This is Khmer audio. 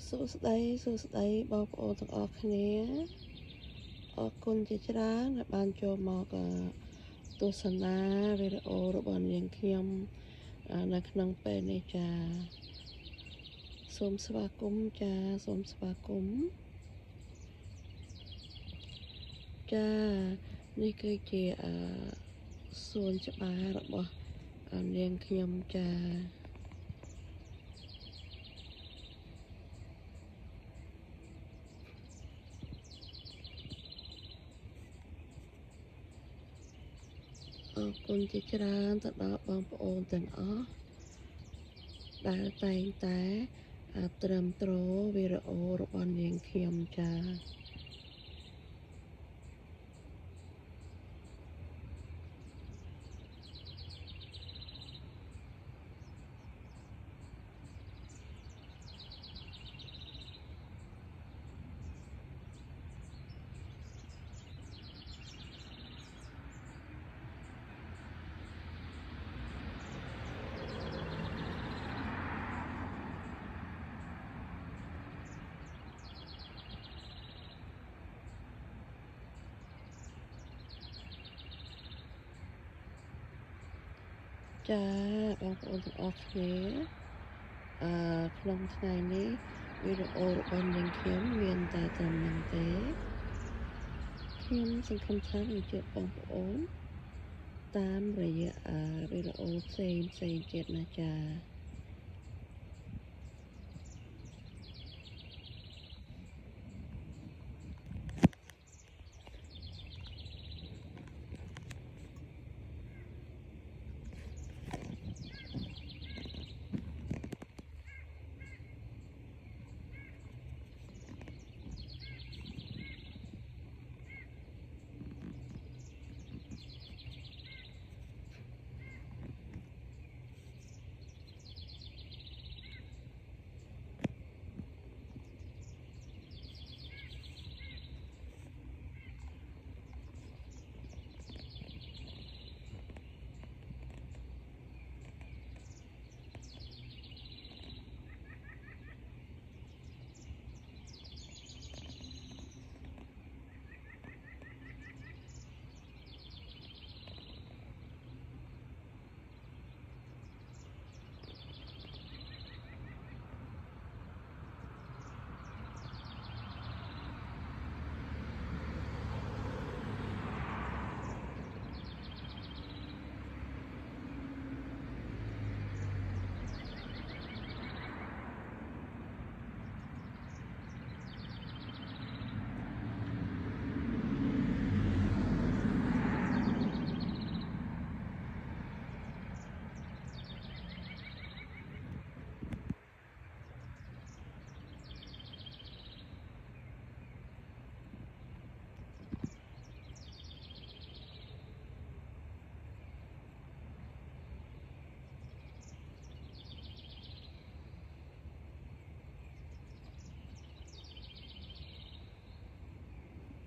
សួស្តីបងប្អូនទាំងអស់គ្នាអរគុណជាច្រើនដែលបានចូលមកទស្សនាវីដេអូរបស់នាងខ្ញុំនៅក្នុងពេលនេះចាសូមស្វាគមន៍ចាសូមស្វាគមន៍ចានេះគឺជាសួនច្បាររបស់នាងខ្ញុំចាអរគុណជាច្រើនទៅដល់បងប្អូនទាំងអស់ដែលតែងតែត្រឹមត្រូវវីដេអូរបស់នាងខ្ញុំចាបងប្អូនទាំងអស់គ្នាក្នុងថ្ងៃនេះវីដេអូរបស់នាងខ្ញុំមានតែត្រឹមហ្នឹងទេខ្ញុំសង្ឃឹមថានឹងជួបបងប្អូនតាមរយៈវីដេអូផ្សេងទៀតណាចា